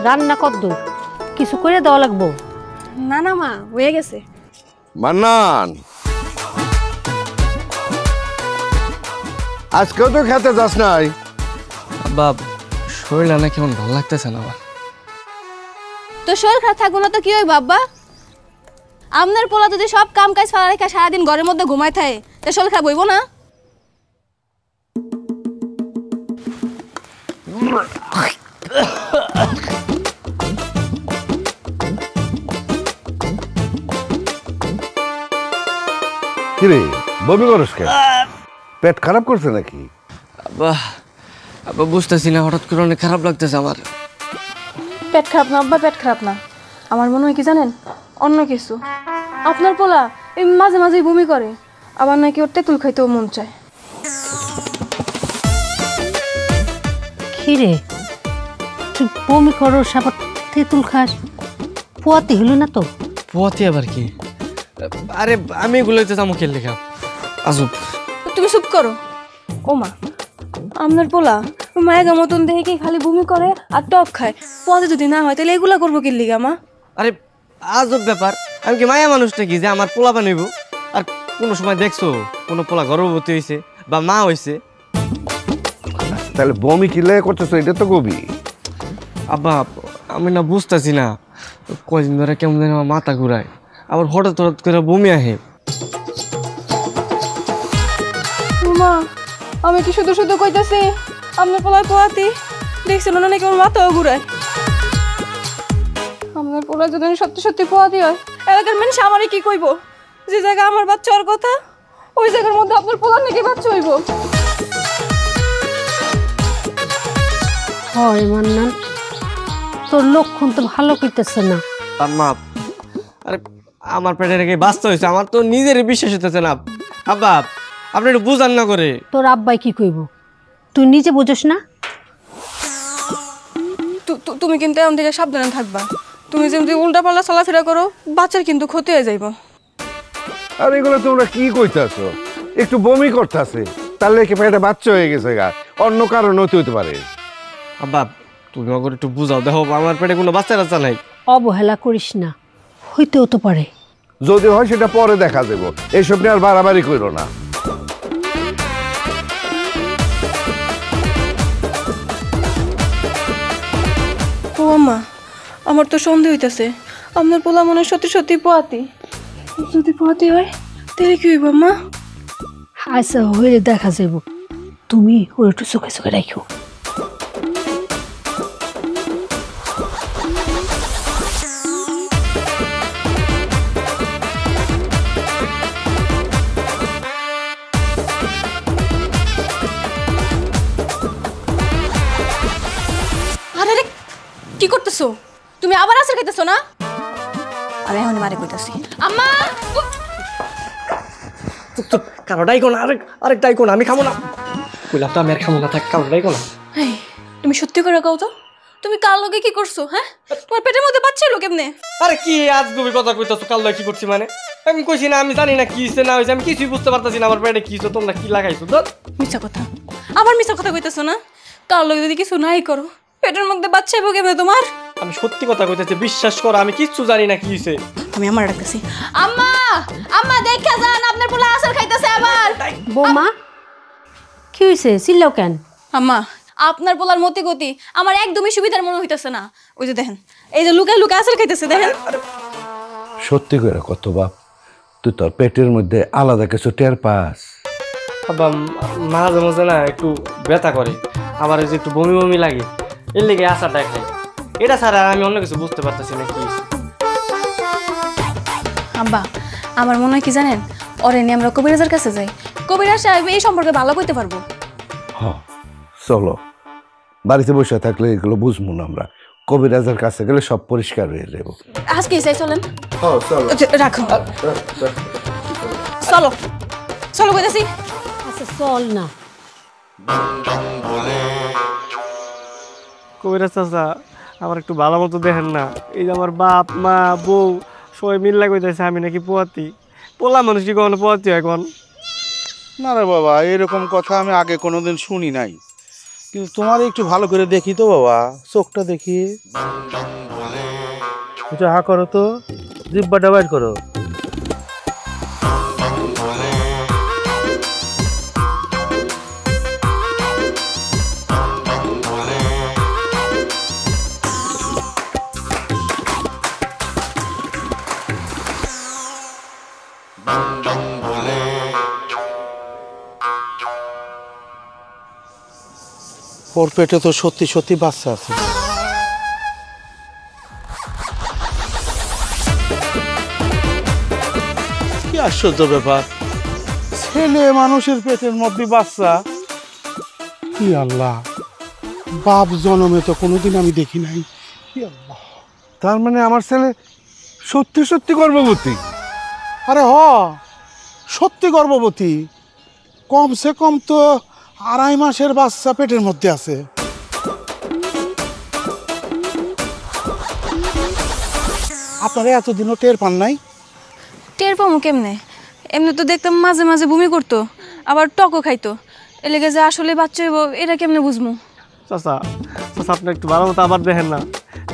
রান্না কদ্দূর কিছু করে দেওয়া লাগবো? না না মা, হয়ে গেছে। মান্নান, আজকেও তো খেতে যাস নাই? বাপ শরীর না কেমন ভালো লাগতেছে না আমার। তো শরীর খারাপ থাকবো না তো কি হয় বাবা? আপনার পোলা যদি সব কাম কাজ ফেলা রেখে সারাদিন ঘরের মধ্যে ঘুমায় থাকে, তো শরীর খারাপ হইব না? কিরে বমি করস কেন? পেট খারাপ করছে নাকি? আব্বা আব্বা বুঝতেছি না, হঠাৎ করে অনেক খারাপ লাগতেছে আমার। পেট খারাপ না আব্বা, পেট খারাপ না। আমার মনে হয় কি জানেন, অন্য কিছু। আপনার পোলা এই মাঝে মাঝেই বমি করে, আবার নাকি ওর তেঁতুল খাইতেও মন চায়। খিরে তুই বমি করস আবার তেঁতুল খাস, পোয়াতি হলো না তো? পোয়াতি আবার কি? আরে আমি এগুলো যাবো খেললে খা আজব। তুমি চুপ করো। ও মা, আপনার পোলা মায়ের মতন দেখে কি খালি বমি করে আর টক খায়? পদে যদি না হয় তাহলে এগুলা করবো কি লিগা মা? আরে আজব ব্যাপার, আমি কি মায়া মানুষ নাকি যে আমার পোলা বানাইব? আর কোনো সময় দেখছো কোনো পোলা গর্ভবতী হয়েছে বা মা হয়েছে? তাহলে বমি কিলে করতেছ, এটা তো কবি। আব্বা আমি না বুঝতেছি না, কয়দিন ধরে কেমন যেন আমার মাথা ঘুরায়, আবার হঠাৎ হঠাৎ করে বমি আহে। মা আমি কি শুধু শুধু কইতাছি আপনার পোলার পোয়াতি? দেখছেন না নাকি আমার মাথাও ঘুরায়? আপনার পোলা যদি সত্যি সত্যি পোয়াতি হয়, এলাকার মানুষ আমারে কি কইব? যে জায়গা আমার বাচ্চা হওয়ার কথা, ওই জায়গার মধ্যে আপনার পোলার নাকি বাচ্চা হইব? হয় মান্নান, তোর লক্ষণ তো ভালো কইতেছে না। আম্মা আরে আমার পেটে রেখে বাঁচতে হয়েছে, আমার তো নিজেরই বিশ্বাস হতেছে না। আব্বা আপনি একটু বুঝান না করে। তোর আব্বাই কি কইব তুই নিজে বুঝোস না? তুমি কিন্তু এমন থেকে সাবধানে থাকবা। তুমি যেমন উল্টা পাল্লা চলাফেরা করো, বাচ্চার কিন্তু ক্ষতি হয়ে যাইব। আর এগুলো তোমরা কি কইতাছ? একটু বমি করতেছে, তাহলে কি পেটে বাচ্চা হয়ে গেছে গা? অন্য কারণ হতে পারে। আব্বা তুমি আমাকে একটু বুঝাও, দেখো আমার পেটে কোনো বাচ্চা টাচ্চা নাই। অবহেলা করিস না, হইতেও তো পারে। যদি হয় সেটা পরে দেখা যাবো, এইসব নিয়ে আর বাড়াবাড়ি করো না। ও আম্মা, আমার তো সন্দেহ হইতাছে আপনার পোলা মনে হয় সত্যি সত্যি পোয়াতি। যদি পোয়াতি হয় তাহলে কি হইব আম্মা? আচ্ছা হইলে দেখা যাব, তুমি ওর একটু চোখে চোখে রাখো। আরে রে, কি করতেছো তুমি? আবার আসার খাইতেছো না? আমি এখন মারে কইতাছি। আম্মা কারো ডাইকো না, আরেক ডাইকো না, আমি খাবো না। কইলাম তো আমি আর খাবো না, থাক কারো ডাইকো না। এই তুমি সত্যি করে কও তো, তুমি কার লগে কি করছো? হ্যাঁ, তোমার পেটের মধ্যে বাচ্চা এলো কেমনে? আরে কি আজগুবি কথা কইতাছো? কাল কি করছি মানে? আমি কইছি না আমি জানি না কি হইছে না হইছে, আমি কিছুই বুঝতে পারতাছি না আমার পেটে কি হইছে, তোমরা কি লাগাইছো? মিছা কথা, আবার মিছা কথা কইতাছো না? কার লগে যদি কিছু নাই করো, পেটের মধ্যে বাচ্চা এলো কেমনে তোমার? আমি সত্যি কথা কইতেছি, বিশ্বাস করো আমি কিচ্ছু জানি না কি হইছে। আমি আমার ডাকতেছি। আম্মা আম্মা দেখা যান, আপনার পোলা আসার খাইতেছে আবার। বৌমা কি হইছে, চিল্লাও কেন? আম্মা আপনার পোলার মতি গতি আমার একদমই সুবিধার মনে হইতেছে না। ওই যে দেখেন, এই যে লুকায় লুকায় আসার খাইতেছে, দেখেন। সত্যি করে কত বাপ, তুই তোর পেটের মধ্যে আলাদা কিছু টের পাস? আব্বা মাঝে মাঝে না একটু ব্যথা করে, আবার যে একটু বমি বমি লাগে, এর লেগে আশাটা খাই। এটা ছাড়া আমি অন্য কিছু বুঝতে পারতেছি না কি হইছে। আব্বা আমার মনে হয় কি জানেন, ওরে নিয়ে আমরা কবিরাজের কাছে যাই, কবিরাজ সাহেব এই সম্পর্কে ভালো কইতে পারবো। হ্যাঁ চলো, বাড়িতে বসে থাকলে এগুলো বুঝবো না আমরা, কবিরাজের কাছে গেলে সব পরিষ্কার হয়ে যাবো। আজকে চাই চলেন। চলো রাখো, চলো চলো কইতাছি। আচ্ছা চল না। কবিরাজ চাচা আমার একটু ভালো মতো দেখেন না, এই যে আমার বাপ মা বউ সবাই মিল্লা কইতেছে আমি নাকি পোয়াতি। পোলা মানুষ কি কখনো পোয়াতি হয়? এখন না রে বাবা, এরকম কথা আমি আগে কোনোদিন শুনি নাই। কিন্তু তোমার একটু ভালো করে দেখি তো বাবা, চোখটা দেখি। একটু হা করো তো, জিব্বাটা বাইর করো। ওর পেটে তো সত্যি সত্যি বাচ্চা আছে। কি আশ্চর্য ব্যাপার, ছেলে মানুষের পেটের মধ্যে বাচ্চা! কি আল্লাহ, বাপ জন্মে তো কোনোদিন আমি দেখি নাই। কি আল্লাহ! তার মানে আমার ছেলে সত্যি সত্যি গর্ভবতী? আরে সত্যি গর্ভবতী। কমসে কম তো 2.5 মাসের বাচ্চা পেটের মধ্যে আছে। আপনারা এতদিনও টের পান নাই? টের পামু কেমনে? এমনি তো দেখতাম মাঝে মাঝে বমি করতো, আবার টকও খাইতো। এর লেগে যে আসলে বাচ্চা হইব এটা কেমনে বুঝমু? চাচা চাচা আপনি একটু ভালো মতো আবার দেখেন না,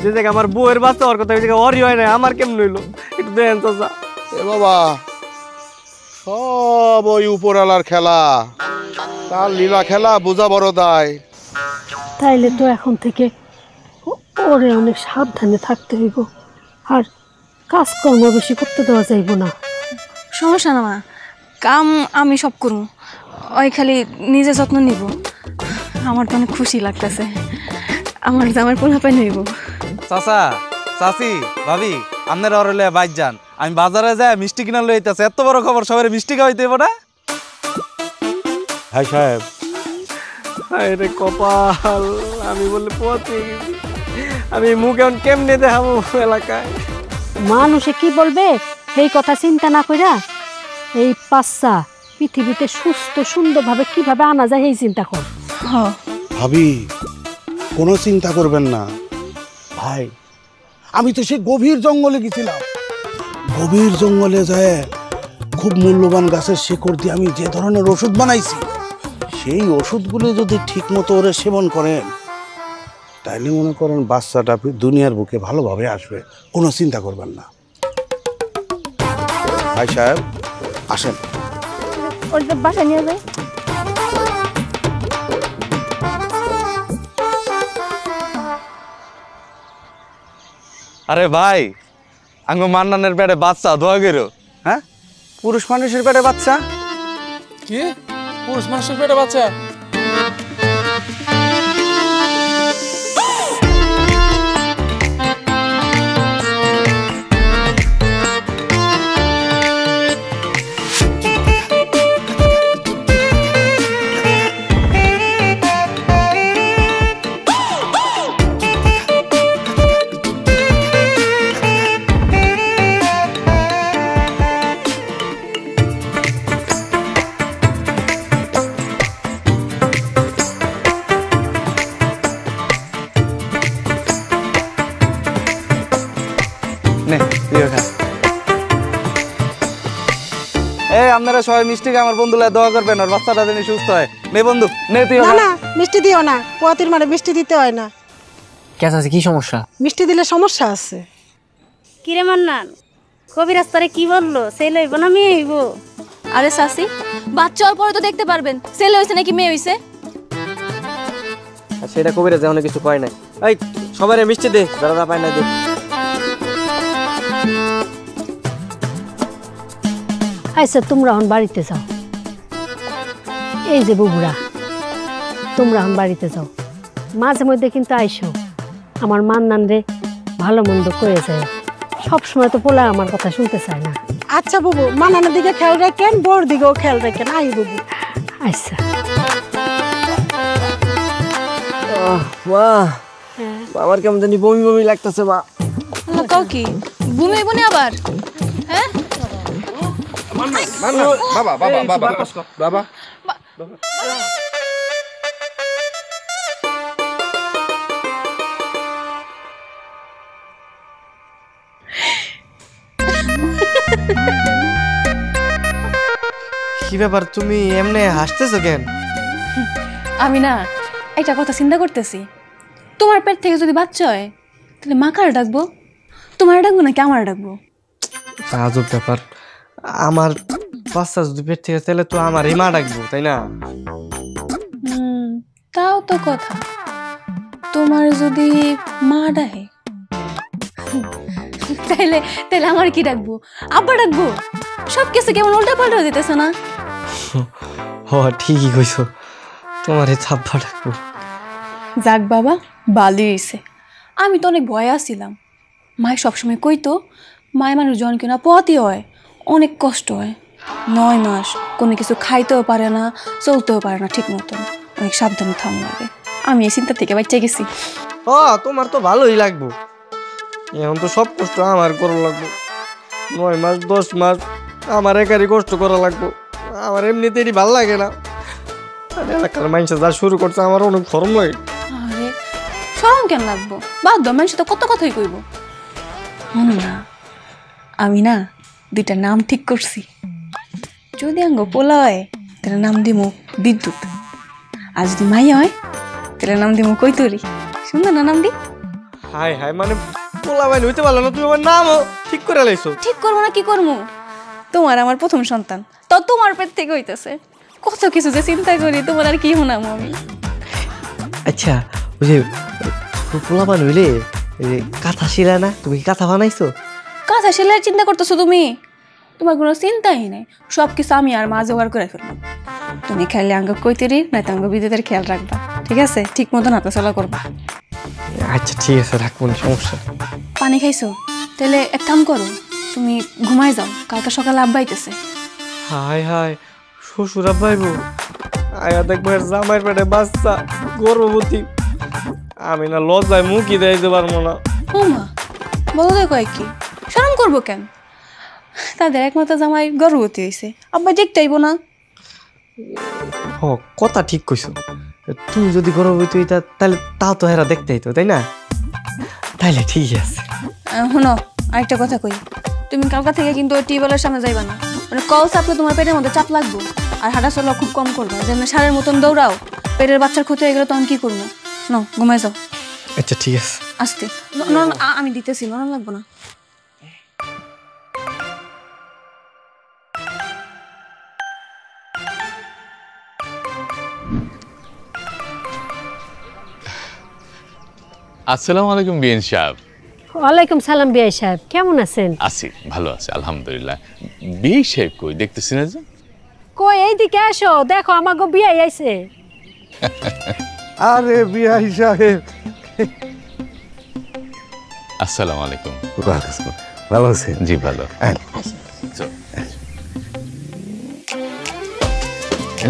যে জায়গায় আমার বউয়ের বাচ্চা হওয়ার কথা ওই জায়গায় ওরই হয় না, আমার কেমন হইলো একটু দেখেন চাচা। এ বাবা, সব ওই উপরওয়ালার খেলা, তার লীলা খেলা বোঝা বড় দায়। তাইলে তো এখন থেকে ওরে অনেক সাবধানে থাকতে হইব, আর কাজকর্ম বেশি করতে দেওয়া যাইব না। সমস্যা না মা, কাম আমি সব করবো, ওই খালি নিজে যত্ন নিব। আমার তো অনেক খুশি লাগতেছে, আমার জামার পোলাপাই নইব। চাচা চাচি ভাবি আপনারা ওর লইয়া বাইর যান, আমি বাজারে যাই মিষ্টি কিনা লইতেছে। এত বড় খবর, সবাই মিষ্টি খাওয়াইতে হইব না? ভাই সাহেব, আরে কপাল, আমি বললে পৌঁছে গেছি। আমি মুখ এখন কেমনে দেখাবো এলাকায়? মানুষে কি বলবে এই কথা চিন্তা না কইরা এই বাচ্চা পৃথিবীতে সুস্থ সুন্দরভাবে কিভাবে আনা যায় এই চিন্তা কর। ভাবি কোনো চিন্তা করবেন না। ভাই, আমি তো সে গভীর জঙ্গলে গেছিলাম। গভীর জঙ্গলে যায় খুব মূল্যবান গাছের শিকড় দিয়ে আমি যে ধরনের ওষুধ বানাইছি, সেই ওষুধগুলো যদি ঠিক মতো ওরে সেবন করেন, তাইলে মনে করেন বাচ্চাটা দুনিয়ার বুকে ভালোভাবে আসবে। কোনো চিন্তা করবেন না। ভাই সাহেব আসেন। ওটা বাসা নিয়ে যাই। আরে ভাই, আঙ্গ মান্নানের পেটে বাচ্চা, দোয়া গেরো। হ্যাঁ, পুরুষ মানুষের পেটে বাচ্চা? কি পুরুষ মানুষের পেটে বাচ্চা? আপনারা সবাই মিষ্টি আমার বন্ধুরা দোয়া করবেন, আর বাচ্চাটা যেন সুস্থ হয়। নে বন্ধু, নে তুই। না না, মিষ্টি দিও না, পোয়াতির মারে মিষ্টি দিতে হয় না। কেন আছে, কি সমস্যা? মিষ্টি দিলে সমস্যা আছে। কিরে মান্নান, কবিরাজ তারে কি বললো? ছেলে হইব না মেয়ে হইব? আরে শাসি, বাচ্চা হওয়ার পরে তো দেখতে পারবেন ছেলে হয়েছে নাকি মেয়ে হয়েছে। সেটা কবিরা যেমন কিছু কয় নাই। এই সবাই মিষ্টি দে, যারা পায় না দে। আচ্ছা, তোমরা এখন বাড়িতে যাও। এই যে বুবুরা, তোমরা এখন বাড়িতে যাও। মাঝে মধ্যে কিন্তু আইসো, আমার মান্নান রে ভালো মন্দ করে যায়। সবসময় তো পোলা আমার কথা শুনতে চায় না। আচ্ছা বুবু, মানানোর দিকে খেয়াল রাখেন, বোর দিকেও খেয়াল রাখেন। আই বুবু। আচ্ছা মা, আমার কেমন জানি বমি বমি লাগতেছে মা। কাউ কি বমি হইব না আবার? হ্যাঁ, বাবা বাবা বাবা বাবা, কি ব্যাপার, তুমি এমনি হাসতেছো কেন? আমি না একটা কথা চিন্তা করতেছি, তোমার পেট থেকে যদি বাচ্চা হয় তাহলে মা কার ডাকবো? তোমার ডাকবো নাকি আমার ডাকবো? আজব ব্যাপার, আমার বাচ্চা যদি পেট থেকে তাহলে তো আমার মা ডাকবো, তাই না? তাও তো কথা। তোমার যদি মা ডাকে তাইলে তাইলে আমার কি ডাকবো? আব্বা ডাকবো? সব কিছু কেমন উল্টা পাল্টা হয়ে যেতেছে না? হ ঠিকই কইছো, তোমার এই ছাপ্পা ডাকবো। যাক বাবা, ভালোই হইছে। আমি তো অনেক ভয় আসছিলাম। মায় সবসময় কইতো মায় মানুষ জন কিনা পথই হয়, অনেক কষ্ট হয়। 9 মাস কোনো কিছু খাইতেও পারে না, চলতেও পারে না ঠিক মতন, অনেক সাবধানে থাকা লাগে। আমি এই চিন্তা থেকে বাচ্চা গেছি। তোমার তো ভালোই লাগবো, এখন তো সব কষ্ট আমার করা লাগবো। 9 মাস 10 মাস আমার একারই কষ্ট করা লাগবো। আমার এমনিতেই ভাল লাগে না, এলাকার মানুষ যা শুরু করছে আমার অনেক শরম লাগে। আরে শরম কেন লাগবো? বাধ্য, মানুষ তো কত কথাই কইব। না, আমি না 2টা নাম ঠিক করছি। যদি আঙ্গ পোলা হয় তাহলে নাম দিব বিদ্যুৎ, আর যদি মাই হয় তাহলে নাম দিব কৈতরি। সুন্দর না নাম দি? হাই হাই, মানে পোলা বাইন হইতে পারলো না, তুমি আমার নামও ঠিক করে লাইছো। ঠিক করবো না কি করবো? তোমার আমার প্রথম সন্তান, তো তোমার পেট থেকে হইতেছে। কত কিছু যে চিন্তা করি, তোমার আর কি শোনাম আমি। আচ্ছা, ওই যে পোলা বাইন হইলে কাঁথা শিলা না, তুমি কি কাঁথা বানাইছো? কাঁথা সেলাই চিন্তা করতেছো তুমি? তোমার কোনো চিন্তাই নাই, সব কিছু আমি আর মা জোগাড় করে ফেলবো। তুমি খাইলে আঙ্গ কৈতরি নয়তো আঙ্গ বিদ্যুতের খেয়াল রাখবা, ঠিক আছে? ঠিক মতন হাতে চলা করবা। আচ্ছা ঠিক আছে, রাখবো না, সমস্যা। পানি খাইছো? তাহলে এক কাম করো, তুমি ঘুমাই যাও, কালকে সকালে আব্বা আইতেছে। হাই হাই, শ্বশুর আব্বাইবো আয়া দেখবো জামাইয়ের পেটে বাচ্চা, গর্ভবতী। আমি না লজ্জায় মুখই দিতে পারবো না। ও মা, বলো দেখো কি শরম করবো কেন? তাদের একমাত্র জামাই গর্ভবতী হয়েছে, আব্বা দেখতে আইবো না? হ, কথা ঠিক কইছো। তুমি যদি গর্ভবতী হইতা তাহলে তাও তো হেরা দেখতে হইতো, তাই না? তাইলে ঠিক আছে। শোনো, আরেকটা কথা কই, তুমি কালকা থেকে কিন্তু ওই টিউবওয়েলের সামনে যাইবা না। মানে কল চাপলে তোমার পেটের মধ্যে চাপ লাগবো, আর হাঁটা চলা খুব কম করবা। যেন সারের মতন দৌড়াও, পেটের বাচ্চার ক্ষতি হয়ে গেলে তখন কি করবো? ন ঘুমাই যাও। আচ্ছা ঠিক আছে। আসতে আমি দিতেছি, নরম লাগবো না। আসসালামু আলাইকুম বিএন সাহেব। ওয়ালাইকুম সালাম বিআই সাহেব, কেমন আছেন? আছি, ভালো আছি আলহামদুলিল্লাহ। বিএন সাহেব কই দেখতেছি না যে? কই এইদিকে আসো, দেখো আমাগো বিআই আইছে। আরে বিআই সাহেব, আসসালামু আলাইকুম। ভালো আছেন? জি ভালো।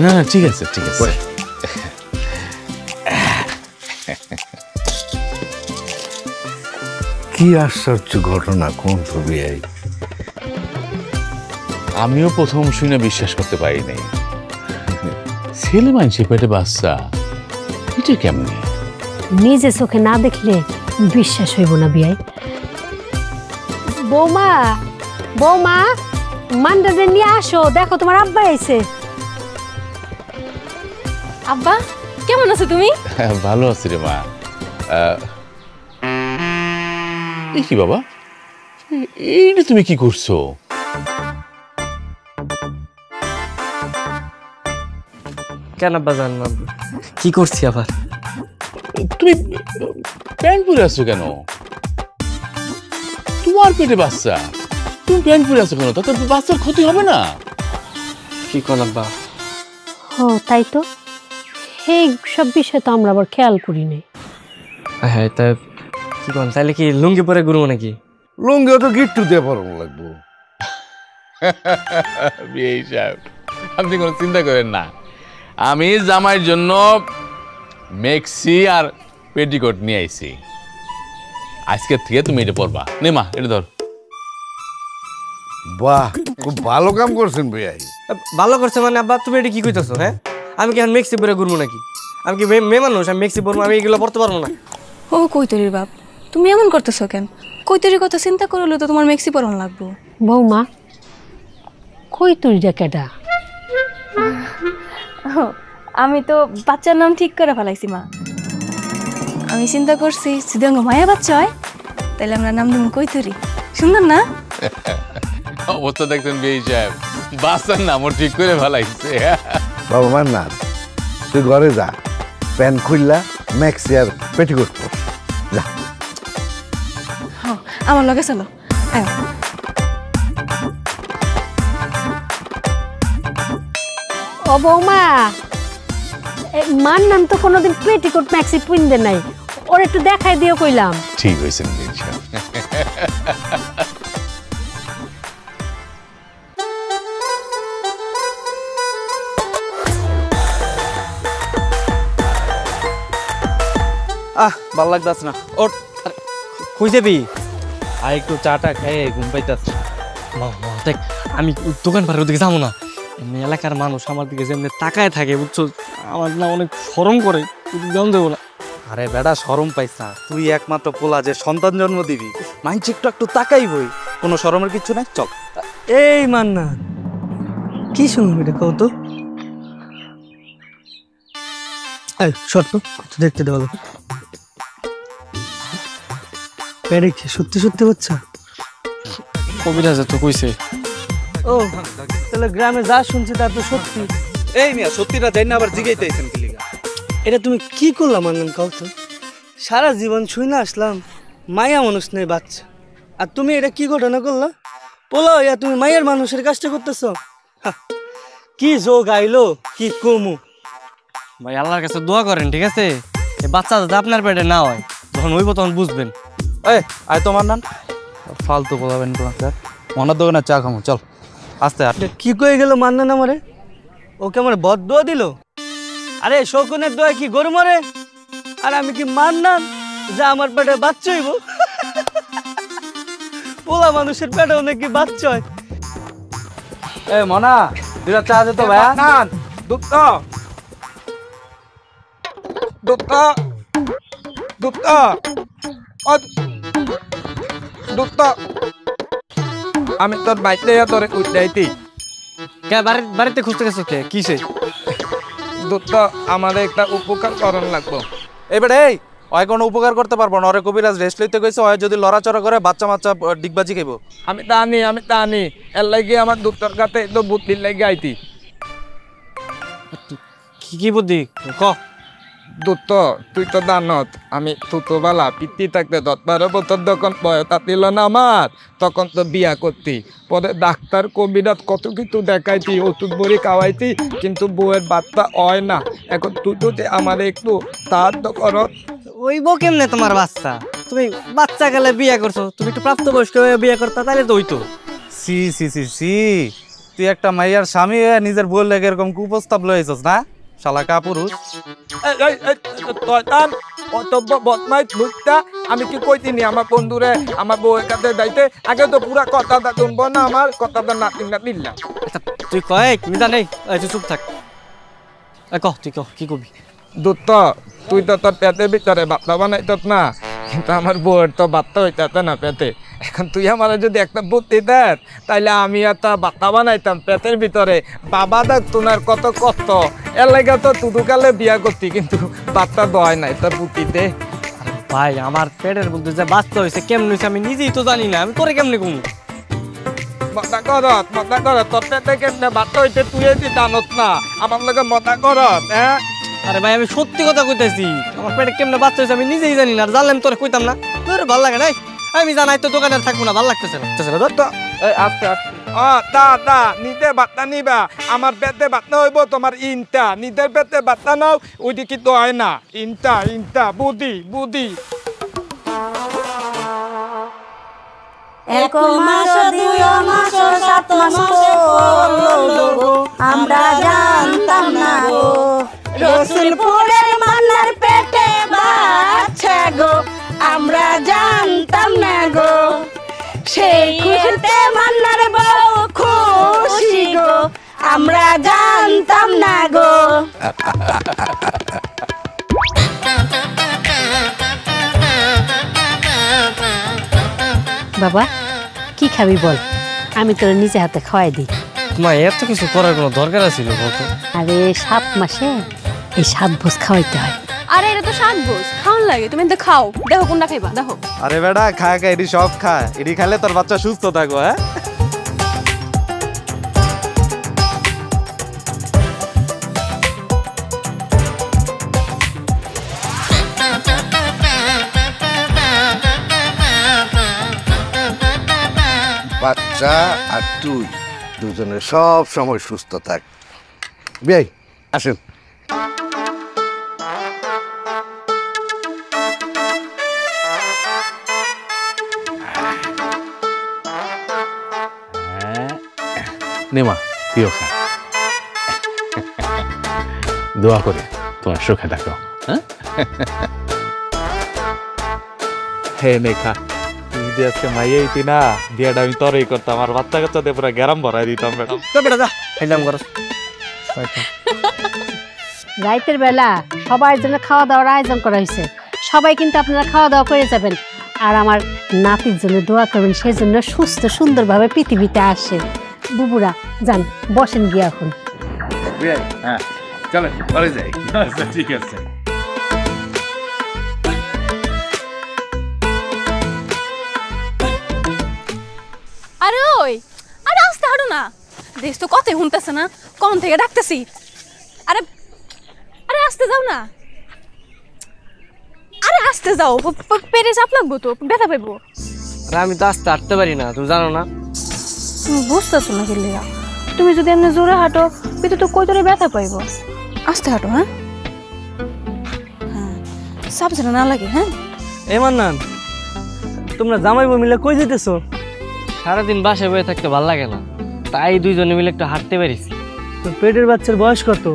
না না ঠিক আছে ঠিক আছে। কি আশ্চর্য ঘটনা কোন তো বিআই। আমিও প্রথম শুনে বিশ্বাস করতে পারি নাই। ছেলে মানুষের পেটে বাচ্চা, এটা কেমনে? নিজে চোখে না দেখলে বিশ্বাস হইব না বিআই। বৌমা, বৌমা, মান্ডারে নিয়ে আসো, দেখো তোমার আব্বা আইছে। আব্বা কেমন আছো তুমি? ভালো আছি রে মা। কি বাবা, এইটা তুমি কি করছো? কেন আব্বা জানলাম কি করছি আবার? তুমি প্যান্ট পরে আছো কেন? তোমার পেটে বাচ্চা, তুমি প্যান্ট পরে আছো কেন? তাতে বাচ্চার ক্ষতি হবে না? কি কর আব্বা? ও তাই তো, এই সব বিষয় তো আমরা আবার খেয়াল করি নাই। হ্যাঁ তা কি কর, তাহলে কি লুঙ্গি পরে ঘুরবো নাকি? লুঙ্গিও তো গিট্টু দিয়ে পরানো লাগবো। বিআই সাহেব, আপনি কোনো চিন্তা করেন না, আমি জামাইয়ের জন্য মেক্সি আর পেটিকোট নিয়ে আইছি। আজকের থেকে তুমি এটা পরবা। নে মা, এটা ধর। বাহ, খুব ভালো কাম করছেন বিআই। ভালো করছে মানে আব্বা, তুমি এটা কি কইতেছো? হ্যাঁ, আমি কি এখন মেক্সি পরে ঘুরবো নাকি? আমি কি মেয়ে মানুষ? আমি মেক্সি পরবো? আমি এগুলো পরতে পারবো না। ও কৈতরির বাপ, তুমি এমন করতেছো কেন? কৈতরির কথা চিন্তা করলে তো তোমার মেক্সি পরন লাগবো। বৌমা, কৈতরিটা কেডা? আমি তো বাচ্চার নাম ঠিক করে ফেলাইছি মা। আমি চিন্তা করছি যদি আমার মায়া বাচ্চা হয় তাহলে আমরা নাম দেবো কৈতরি। সুন্দর না? অবস্থা দেখছেন বেই সাহেব, বাচ্চার নামও ঠিক করে ফেলাইছে। বাবা মান্নান, তুই ঘরে যা, প্যান্ট খুললা ম্যাক্সি আর পেটিকোট পর যা। আমার লগে চলো। ও বৌমা, মান্নান তো কোনোদিন পেটিকোট ম্যাক্সি পিনতে নাই, ওর একটু দেখাই দিও কইলাম। ঠিক হয়েছেন বেই সাহেব। ভাল লাগতাছ না, ওঠ। কই যাবি? আর একটু চাটা খেয়ে ঘুম পাইতাছ। দেখ আমি দোকান পাড়ের ওদিকে যাবো না, এমনি এলাকার মানুষ আমার দিকে যেমনি তাকায় থাকে বুঝছো, আমার না অনেক শরম করে, জান দেবো না। আরে বেটা শরম পাইস না, তুই একমাত্র পোলা যে সন্তান জন্ম দিবি, মাইন্ড একটু একটু তাকাইবই, কোনো শরমের কিছু নাই। চল। এই মান্নান, কি শুনবি এটা কত? এই শর্ত দেখতে দেওয়া পেরে কি সত্যি সত্যি বাচ্চা? কবিরাজ তো কইছে। ও তাহলে গ্রামে যা শুনছি তা তো সত্যি। এই মিয়া সত্যিটা জানি না আবার জিগাইতেছেন কি লিগা? এটা তুমি কি করলাম মান্নান কাউ তো? সারা জীবন শুই না আসলাম মায়া মানুষ নেই বাচ্চা, আর তুমি এটা কি ঘটনা করলা? বলো ইয়া তুমি মায়ের মানুষের কাজটা করতেছ? কি যোগ আইলো কি কমু? ভাই আল্লাহর কাছে দোয়া করেন, ঠিক আছে? এই বাচ্চা যাতে আপনার পেটে না হয়, যখন হইব তখন বুঝবেন। এই আয় তো মান্নান, ফালতু বলাবেন তো স্যার, মনের দোকানে চা খামো, চল। আস্তে আট। কি কয়ে গেল মান্নান আমারে? ওকে আমার বদ দোয়া দিল? আরে শকুনের দোয়া কি গরু মরে? আর আমি কি মান্নান যা আমার পেটে বাচ্চা হইব? পোলা মানুষের পেটেও নাকি বাচ্চা হয়? এই মনা, দুটা চা দে তো ভাইয়া। দুটো দুটো দুটো দুটো আমি তোর বাইতে তোরে উঠাইতি। কে বাড়িতে খুঁজতে গেছো কে? কিসে? দুটো আমাদের একটা উপকার করণ লাগবো। এবারে এই ওই কোনো উপকার করতে পারবো না, ওরে কবিরাজ রেস্ট লইতে কইছে, ওই যদি লড়াচড়া করে বাচ্চা মাচ্চা ডিগবাজি খাইব। আমি টানি এর লাগে আমার দুটোর কাছে তো বুদ্ধির লাগে আইতি। কি বুদ্ধি ক? দুত তুই তো জানত আমি ছোটবেলা পিতৃ থাকতে 10-12 বছর যখন বয়স ছিল না আমার, তখন তো বিয়া করতি, পরে ডাক্তার কবিরাজ কত কিছু দেখাইতি, ওষুধ বড়ি খাওয়াইতি, কিন্তু বউয়ের বাচ্চা হয় না। এখন তুই তো আমার একটু সাহায্য করো। ওই বউ কেমনে তোমার বাচ্চা? তুমি বাচ্চা গেলে বিয়া করছো, তুমি একটু প্রাপ্তবয়স্ক হয়ে বিয়া করতা তাহলে তো হইতো। সি সি সি সি, তুই একটা মাইয়ার স্বামী হয়ে নিজের বউয়ের লাগে এরকম কুপ্রস্তাব লইছস না? শালা কাপুরুষ। আমি কি কইতিনি আমার বন্ধুরে আমার বউয়ের কাছে যাইতে? আগে তো পুরা কথাটা শুনবো না, আমার কথাটা না দিল্লা। তুই কয় তুমি জানি, তুই চুপ থাক। কহ তুই কহ কি কবি? দুধ তুই তো তোর পেটের ভিতরে বাচ্চা বানাইত না, কিন্তু আমার বউয়ের তো বাচ্চা হইতে না পেটে। এখন তুই আমার যদি একটা বুদ্ধি দেখ, তাইলে আমি একটা বাচ্চা বানাইতাম পেটের ভিতরে, বাবা দেখ তোমার কত কষ্ট, এর লাগে তো তুদুকালে বিয়া করতি, কিন্তু বাচ্চা দয় নাই, তোর বুদ্ধি দে। ভাই আমার পেটের মধ্যে যে বাচ্চা হয়েছে কেমন হয়েছে আমি নিজেই তো জানি না, আমি তোরে কেমনি কমু? মজা করত তোর পেটে কেমনে বাচ্চা হইতে তুই জানত না, আমার লগে মজা করত। হ্যাঁ আরে ভাই আমি সত্যি কথা কইতেছি, আমার পেটে কেমনে বাচ্চা হয়েছে আমি নিজেই জানি না, আর জানলাম তোরে কইতাম না। তোর ভালো লাগে নাই, আমি জানাই তো দোকানে থাকবো না, ভালো লাগতেছে না। আস্তে আস্তে নিজে বাচ্চা নিবা, আমার পেটে বাচ্চা হইব তোমার ইনটা, নিজের পেটে বাচ্চা নাও, ওইদিকে তো হয় না। ইনটা বুদ্ধি বুদ্ধি। এক মাস দুই মাস সাত মাস পড়লো আমরা জানতাম না গো, রসুলপুরের মান্নার পেটে বাচ্চা গো, আমরা জানতাম না গো, সেই খুশিতে মান্নার বউ খুশি গো, আমরা জানতাম না গো। বাবা কি খাবি বল, আমি তোর নিজে হাতে খাওয়াই দিই। মা এত কিছু করার কোনো দরকার ছিল বলতো? আরে 7 মাসে এই 7 ভোজ খাওয়াইতে হয়। আরে এটা তো শাক গোস খাওন লাগে, তুমি তো খাও, দেখো কোনটা খাইবা দেখো। আরে বেটা খায় খায় এটি সব খায়, এটি খাইলে তোর বাচ্চা সুস্থ থাকো। হ্যাঁ বাচ্চা আর তুই দুজনে সব সময় সুস্থ থাক। বিয়াই আসেন। নেমা তুইও খা, দোয়া করে তোমার সুখে থাকো। হ্যাঁ হে নেখা, তুই যদি আজকে মাইয়া হইতি না, বিয়াটা আমি তোরই করতাম, আর বাচ্চা কাচ্চাতে পুরো গ্যারাম ভরাই দিতাম। ম্যাডাম তো বেটা যা খাইলাম করস। রাতের বেলা সবার জন্য খাওয়া দাওয়ার আয়োজন করা হয়েছে, সবাই কিন্তু আপনারা খাওয়া দাওয়া করে যাবেন, আর আমার নাতির জন্য দোয়া করবেন, সেই জন্য সুস্থ সুন্দরভাবে পৃথিবীতে আসে। বুবুরা যান, বসেন গিয়ে এখন। হ্যাঁ চলেন ঘরে যাই। আচ্ছা ঠিক আছে। আরে ওই, আরে আস্তে হাঁটো না, দেখ তো কথাই শুনতেছে না, কখন থেকে ডাকতেছি। আরে আরে আস্তে যাও না, আরে আস্তে যাও, পেটে চাপ লাগবো তো, ব্যথা পাইবো। আমি তো আস্তে হাঁটতে পারি না, তুমি জানো না। তুমি বুঝতেছো না গেলিয়া, তুমি যদি এমনি জোরে হাঁটো পেটে তো কই তোরে ব্যথা পাইবো। আস্তে হাঁটো। হ্যাঁ হ্যাঁ চাপ যেন না লাগে। হ্যাঁ এ মান্নান, তোমরা জামাই বউ মিলে কই যেতেছো? সারাদিন বাসায় বসে থাকতে ভালো লাগে না, তাই দুইজনে মিলে একটু হাঁটতে পারিছি। তো পেটের বাচ্চার বয়স কত,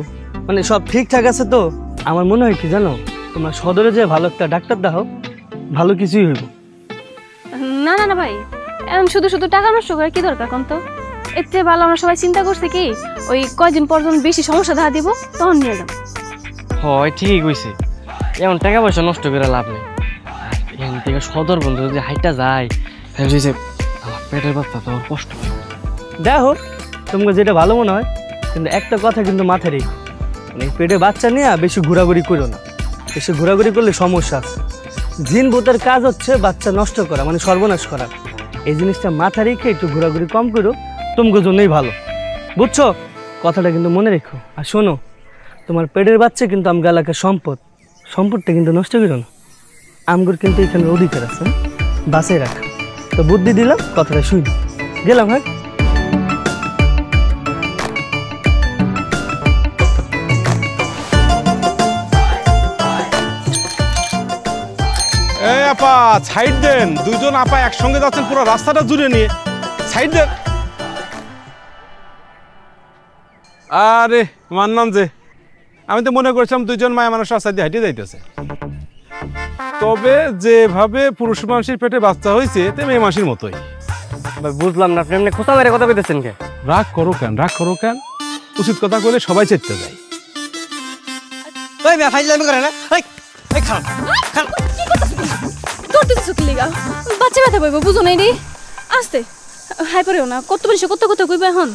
মানে সব ঠিকঠাক আছে তো? আমার মনে হয় কি জানো, তোমরা সদরে যে ভালো একটা ডাক্তার দাও, ভালো কিছুই হইব। না না না ভাই, এখন শুধু শুধু টাকা নষ্ট করে কি দরকার কোন তো? এর চেয়ে ভালো আমরা সবাই চিন্তা করছি কি, ওই কয়দিন পর যখন বেশি সমস্যা দেখা দিব তখন নিয়ে যাবো। হয় ঠিকই কইছে, এমন টাকা পয়সা নষ্ট করে লাভ নেই। এখান থেকে সদর বন্ধু যদি হাইটা যায়, যে আমার পেটের বাচ্চা তো কষ্ট দেখো, তোমাকে যেটা ভালো মনে হয়, কিন্তু একটা কথা কিন্তু মাথায় রেখো, মানে পেটে বাচ্চা নিয়ে বেশি ঘোরাঘুরি করো না, বেশি ঘোরাঘুরি করলে সমস্যা আছে। জিন ভূতের কাজ হচ্ছে বাচ্চা নষ্ট করা, মানে সর্বনাশ করা। এই জিনিসটা মাথা রেখে একটু ঘোরাঘুরি কম করো, তোমার জন্যই ভালো, বুঝছো? কথাটা কিন্তু মনে রেখো। আর শোনো, তোমার পেটের বাচ্চা কিন্তু আমগো এলাকার সম্পদ, সম্পদটা কিন্তু নষ্ট করো না। আমগোর কিন্তু এখানে অধিকার আছে, বাঁচাই রাখা। তো বুদ্ধি দিলাম, কথাটা শুনি গেলাম। হ্যাঁ এই আপা সাইড দেন, দুজন আপা একসঙ্গে যাচ্ছেন, পুরো রাস্তাটা জুড়ে নিয়ে সাইড দেন। আরে মানলাম যে, আমি তো মনে করছিলাম দুইজন মায়া মানুষ রাস্তা দিয়ে হাঁটিয়ে যাইতেছে, তবে যেভাবে পুরুষ মানুষের পেটে বাচ্চা হয়েছে তে মেয়ে মানুষের মতোই। বুঝলাম না, আপনি এমনি খোঁচা মেরে কথা কইতেছেন কে? রাগ করো কেন, রাগ করো কেন? উচিত কথা কইলে সবাই চেতে যায়। বাচ্চা ব্যথা পাইবো, বুঝো নাই রে। আস্তে হাই পরেও না, কত বেশি কত কথা কইবা এখন।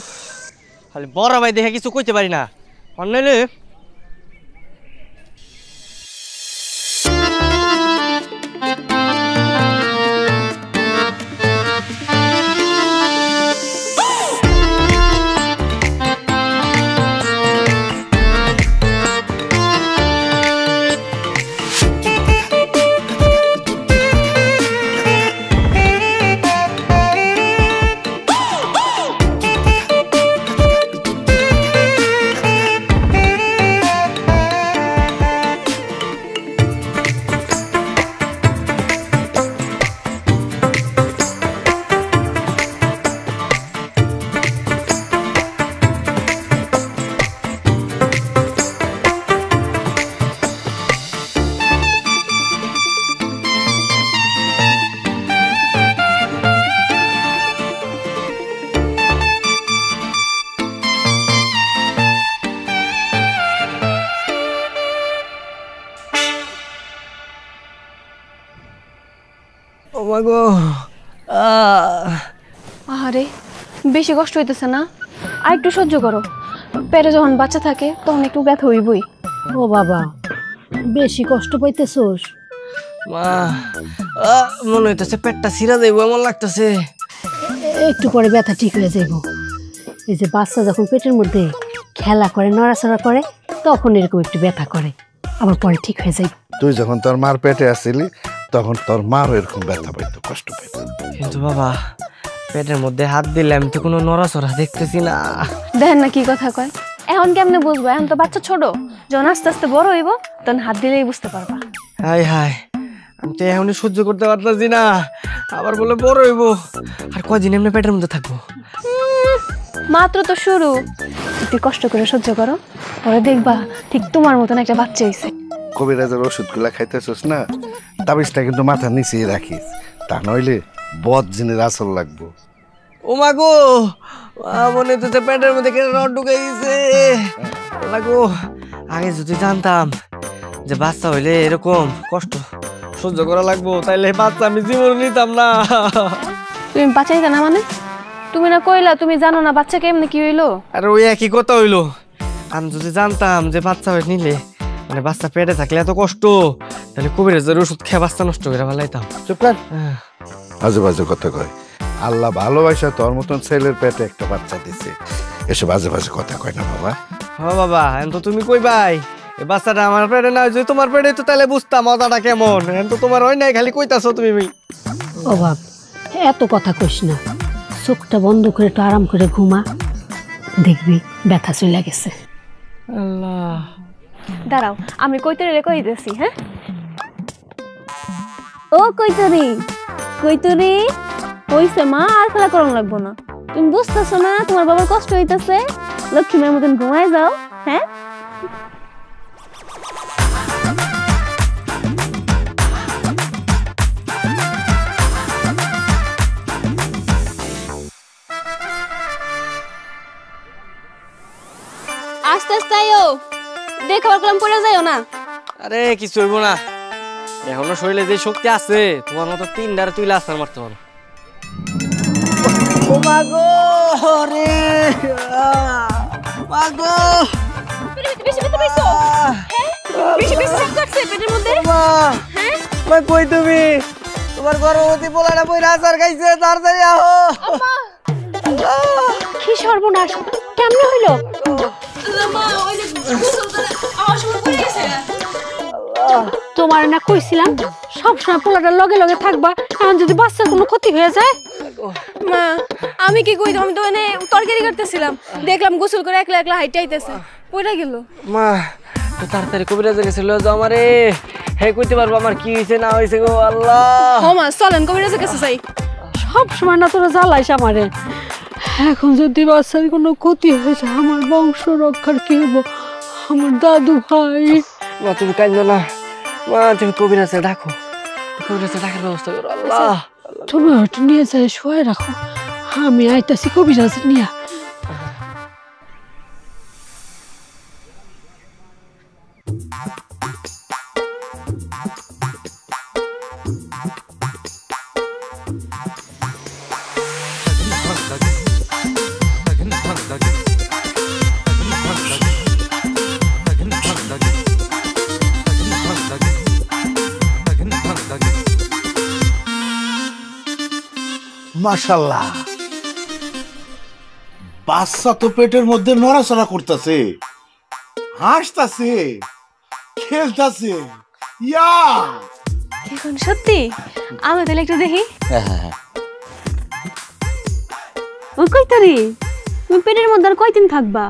খালি বড় ভাই দেখে কিছু কইতে পারি না, অন্যাইলে আরে বেশি কষ্ট হইতেছে না, আর একটু সহ্য করো। পেটে যখন বাচ্চা থাকে তখন একটু ব্যথা হইবই। ও বাবা, বেশি কষ্ট পাইতেছোস? মা মনে হইতেছে পেটটা ছিঁড়া যাইব এমন লাগতেছে। একটু পরে ব্যথা ঠিক হয়ে যাইব। এই যে বাচ্চা যখন পেটের মধ্যে খেলা করে, নড়াচড়া করে, তখন এরকম একটু ব্যথা করে, আবার পরে ঠিক হয়ে যাইব। তুই যখন তোর মার পেটে আসছিলি তখন তোর মারও এরকম ব্যথা পাইতো, কষ্ট পাইতো। কিন্তু বাবা পেটের মধ্যে হাত দিলে আমি তো কোনো নড়াচড়া দেখতেছি না। দেখেন না কি কথা কয়। এখন কেমনে বুঝবো? এখন তো বাচ্চা ছোট, যখন আস্তে আস্তে বড় হইব তখন হাত দিলেই বুঝতে পারবা। হাই হাই, আমি তো এখনই সহ্য করতে পারতেছি না, আবার বলে বড় হইব। আর কদিন এমনি পেটের মধ্যে থাকবো? মাত্র তো শুরু, তুই কষ্ট করে সহ্য করো, পরে দেখবা ঠিক তোমার মতন একটা বাচ্চা হইছে। কবিরাজের ওষুধগুলা খাইতেছিস না, তাবিজটা কিন্তু মাথার নিচেই রাখিস, তা নইলে বদ জিনের আসল লাগবো। ও মা গো, মনে হচ্ছে পেটের মধ্যে কেন রড ঢুকে গেছে। লাগো, আগে যদি জানতাম যে বাচ্চা হইলে এরকম কষ্ট সহ্য করা লাগবো, তাইলে বাচ্চা আমি জীবন নিতাম না। তুমি বাঁচাইতে না মানে? তুমি না কইলা তুমি জানো না বাচ্চা কেমনে কি হইলো? আরে ওই একই কথা হইলো। আমি যদি জানতাম যে বাচ্চা হয়ে নিলে মানে বাচ্চা পেটে থাকলে এত কষ্ট, তাহলে কবিরাজের ওষুধ খেয়ে বাচ্চা নষ্ট করে ফেলাইতাম। চুপ কর, আজে বাজে কথা কয়। আল্লাহ ভালোবাসা তোর মতন ছেলের পেটে একটা বাচ্চা দিছে, এসব বাজে বাজে কথা কয় না বাবা। হ্যাঁ বাবা, এখন তো তুমি কই ভাই এই বাচ্চাটা আমার পেটে না, যদি তোমার পেটে তো তাহলে বুঝতাম মজাটা কেমন। এখন তো তোমার হয় নাই, খালি কইতাছো তুমি। ও বাপ, এত কথা কইস না, চোখটা বন্ধ করে একটু আরাম করে ঘুমা, দেখবি ব্যথা চলে গেছে। আল্লাহ, দাঁড়াও আমি কইতরে কই দিতেছি। হ্যাঁ, ও কইতরি কইতরি হইছে মা, আর খেলা করন লাগবো না। তুমি বুঝতেছো না তোমার বাবার কষ্ট হইতাছে? লক্ষ্মীমের মতন ঘুমায় যাও। হ্যাঁ, আস্তে আস্তে আয়ো, দেখো কলম পড়ে যাইও না। আরে কিছু হইব না, এখনো শরীরে যে শক্তি আছে তোমার মতো 3 তুই লাস্টার মারতে পারো। ও মা গো রে, মা গো বেশি ব্যথা পাইছো? হ্যাঁ, বেশি চাপ লাগছে পেটের মধ্যে। মা, হ্যাঁ মা কই তুমি? তোমার গর্ভবতী পোলাটা বইরা আচার খাইছে, তাড়াতাড়ি আহো। আম্মা, কি সর্বনাশ, কেমনে হইলো? আম্মা ওই যে গোসল করে আমার সময় পড়ে গেছে। তোমার না কইছিলাম সবসময় পোলাটার লগে লগে থাকবা, এখন যদি বাচ্চার কোনো ক্ষতি হয়ে যায়? মা আমি কি কইতাম, আমি তো এনে তরকারি করতেছিলাম, দেখলাম গোসল করে একলা একলা হাইটে আইতেছে, পড়ে গেল। মা তো তাড়াতাড়ি কবিরাজের কাছে লয়ে যাও আমারে, হে কইতে পারবো আমার কি হইছে না হইছে গো। আল্লাহ, ও মা চলেন কবিরাজের কাছে যাই। সব সময় না তোরা জ্বালাইস আমারে, এখন যদি বাচ্চার কোনো ক্ষতি হয়ে যায় আমার বংশ রক্ষার কি হবো? আমার দাদু ভাই। মা তুমি কাঁদো না, মা তুমি কবিরাজে ডাকো, কবিরাজে ডাকার ব্যবস্থা করো। আল্লাহ, তুমি হয়তো নিয়ে যায় শোয়ে রাখো, আমি আইতাছি কবিরাজ নিয়া। মাশাআল্লাহ, বাচ্চা তো পেটের মধ্যে নড়াচড়া করতেছে, হাসতাছে, খেলতাছে। ইয়া, এখন সত্যি? আমি তাহলে একটু দেখি। ও কইতরি তুমি পেটের মধ্যে আর কয়দিন থাকবা?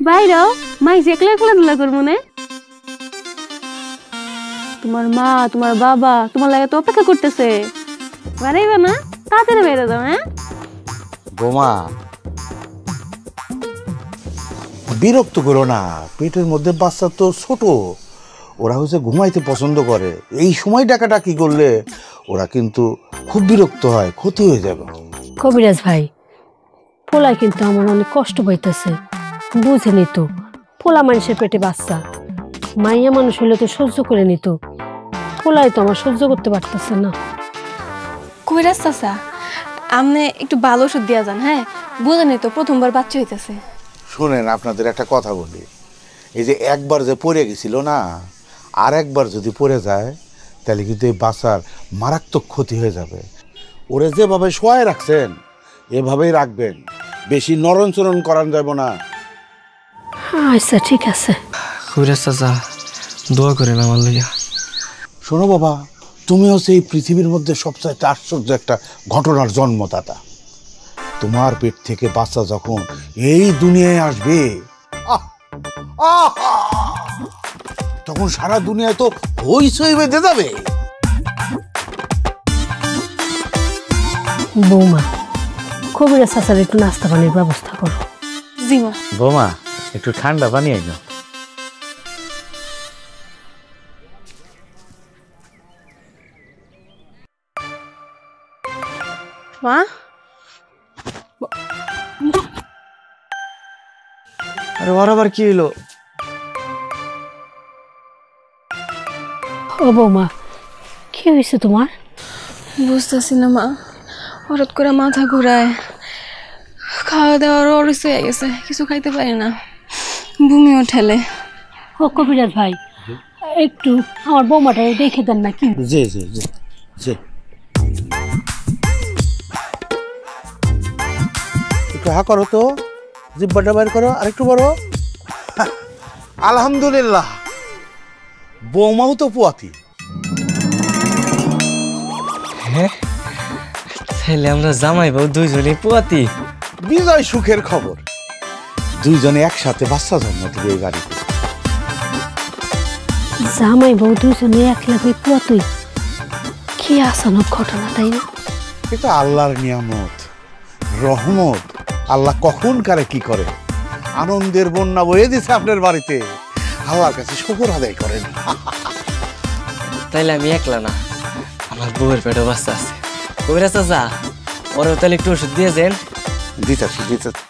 বাইরেও মাইজ একলা একলা দুলা করবো না? তোমার মা তোমার বাবা তোমার লাগে তো অপেক্ষা করতেছে, বাড়াইবে না? তাড়াতাড়ি বেড়ে যাও। হ্যাঁ বোমা, বিরক্ত করো না, পেটের মধ্যে বাচ্চা তো ছোট, ওরা হচ্ছে ঘুমাইতে পছন্দ করে, এই সময় ডাকাডাকি করলে ওরা কিন্তু খুব বিরক্ত হয়, ক্ষতি হয়ে যাবে। কবিরাজ ভাই, পোলায় কিন্তু আমার অনেক কষ্ট পাইতেছে, বুঝেনি তো? পোলা মানুষের পেটে বাচ্চা, মাইয়া মানুষ হলে তো সহ্য করে নিত, পোলায় তো আমার সহ্য করতে পারতেছে না। কবিরাজ চাচা আপনি একটু ভালো ওষুধ দিয়া যান। হ্যাঁ বুঝেনি তো প্রথমবার বাচ্চা হইতেছে। শুনেন, আপনাদের একটা কথা বলি, এই যে একবার যে পড়ে গেছিল না, আর একবার যদি পড়ে যায় তাহলে কিন্তু এই বাচ্চার মারাত্মক ক্ষতি হয়ে যাবে। ওরে যেভাবে শোয়ায় রাখছেন এভাবেই রাখবেন, বেশি নরণচরণ করান যাব না। আচ্ছা ঠিক আছে। কবিরাজ চাচা দোয়া করেন আমার লইয়া। শোনো বাবা, তুমি হচ্ছে এই পৃথিবীর মধ্যে সবচাইতে আশ্চর্য একটা ঘটনার জন্মদাতা। তোমার পেট থেকে বাচ্চা যখন এই দুনিয়ায় আসবে তখন সারা দুনিয়ায় তো হইচই বেঁধে যাবে। বৌমা, কবিরাজ চাচার একটু নাস্তা পানির ব্যবস্থা করো। জি মা। বৌমা একটু ঠান্ডা পানি আইনো। মা, আরে ওর আবার কি হইলো? ও বৌমা, কি হয়েছে তোমার? বুঝতেছি না মা, হঠাৎ করে মাথা ঘুরায়, খাওয়া দাওয়ার অরস হয়ে গেছে, কিছু খাইতে পারি না, বমিও ঠেলে। ও কবিরাজ ভাই, একটু আমার বৌমাটা দেখে দেন না কি? জি জি জি জি, একটু হা করো তো, জিব্বাটা বের করো, আরেকটু বড়। আলহামদুলিল্লাহ, বৌমাও তো পোয়াতি। হ্যাঁ, তাহলে আমরা জামাই বউ দুইজনেই পোয়াতি। বিজয় সুখের খবর, দুইজনে একসাথে বাচ্চা জন্ম দিবে এই বাড়িতে। জামাই বউ দুইজনে একলাগে পুয়াতুই, কি আসানক ঘটনা, তাই না? এটা আল্লাহর নিয়ামত, রহমত। আল্লাহ কখন কারে কি করে, আনন্দের বন্যা বয়ে দিছে আপনার বাড়িতে। আল্লাহর কাছে শুকর আদায় করেন। তাইলে আমি একলা না, আমার বউয়ের পেটে বাচ্চা আছে। কবিরাজ চাচা, ওরেও তাহলে একটু ওষুধ দিয়ে দেন। দিতেছি দিতেছি।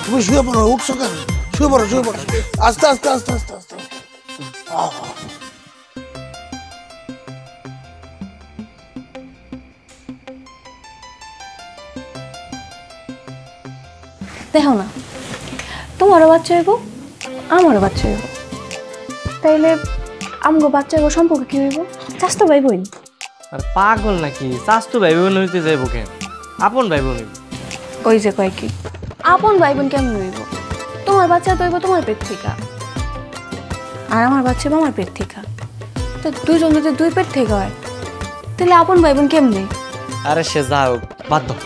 তুমি শুয়ে পড়ো, উঠছো কেন? শুয়ে পড়ো শুয়ে পড়ো, আস্তে আস্তে আস্তে আস্তে আস্তে। দেখো না, তোমারও বাচ্চা হইব, আমারও বাচ্চা হইব, তাইলে আমগো বাচ্চা হইব সম্পর্কে কি হইব? চাস্তো ভাই বোন। আর পাগল নাকি? চাস্তো ভাই বোন হইতে যাইব কেন? আপন ভাই বোন হইব। ওই যে কয় কি, আপন ভাই বোন কেমন হইব? তোমার বাচ্চা তো হইব তোমার পেট থেকে, আর আমার বাচ্চা হইব আমার পেট থেকে। তো দুইজন যদি দুই পেট থেকে হয়, তাহলে আপন ভাই বোন কেমনে? আরে সে যাও, বাদ দাও।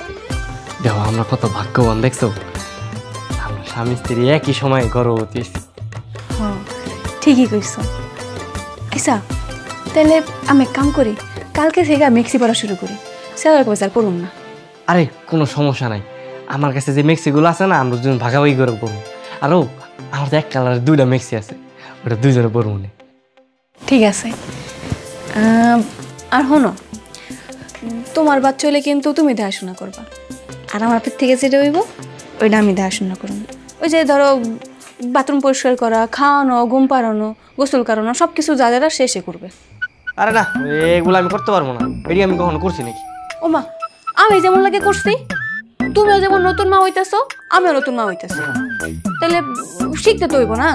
দেখো আমরা কত ভাগ্যবান, দেখছো? আমরা স্বামী স্ত্রী একই সময় গর্ভবতী। হ্যাঁ, ঠিকই কইছো। আচ্ছা, তাহলে আমি এক কাম করি, কালকে থেকে মেক্সি পড়া শুরু করি, সেও বাজার পড়ুন না। আরে কোনো সমস্যা নাই, আমার কাছে যে মেক্সিগুলো আছে না, আমরা দুজন ভাগাভাগি করে পড়বো। আরও আমার তো এক কালারের দুইটা মেক্সি আছে, ওটা দুইজনে পড়বো না। ঠিক আছে। আর শোনো, তোমার বাচ্চা হলে কিন্তু তুমি দেখাশোনা করবা, আর আমার পেট থেকে যেটা হইব ওইটা আমি দেখাশোনা করব। ওই যে ধরো বাথরুম পরিষ্কার করা, খাওয়ানো, ঘুম পাড়ানো, গোসল করানো, সব কিছু যা যারা শেষে করবে। আরে না, এগুলো আমি করতে পারবো না, এটি আমি কখনো করছি নাকি? ও মা, আমি যেমন লাগে করছি, তুমিও যেমন নতুন মা হইতেছো, আমিও নতুন মা হইতেছি, তাহলে শিখতে তো হইব না?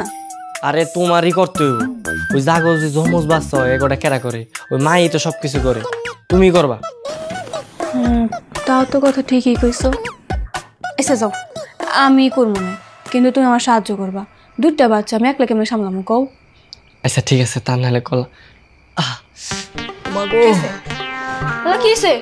আরে তোমারই করতে হইব। ওই জাগো যে জমজ বাচ্চা হয় এগোটা কেরা করে, ওই মাই তো সব কিছু করে, তুমি করবা। তাও তো কথা ঠিকই কইছো। এসে যাও, আমি করবো না, কিন্তু তুমি আমার সাহায্য করবা। দুইটা বাচ্চা আমি একলা কেমন সামলামো কও? আচ্ছা ঠিক আছে, তা নাহলে কল। কি হয়েছে?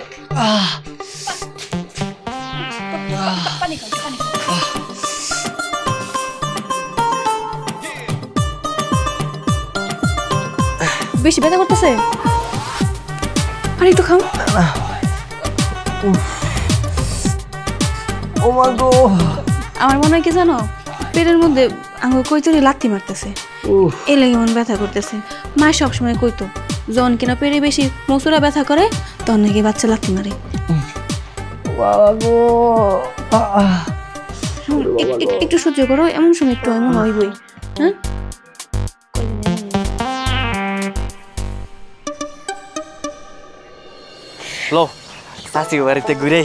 বেশি ব্যথা করতেছে? আর একটু খাও। ও মা গো, আমার মনে হয় কি জানো, পেটের মধ্যে আঙুল কইতুরি লাথি মারতেছে, এই লাগে মন ব্যথা করতেছে। মা সবসময় কইতো যখন কিনা পেটে বেশি মসুরা ব্যথা করে তখন নাকি বাচ্চা লাথি মারে। বাবা গো, একটু সহ্য করো, এমন সময় একটু এমন হইবই। হ্যাঁ লো চাচি বাড়িতে ঘুরে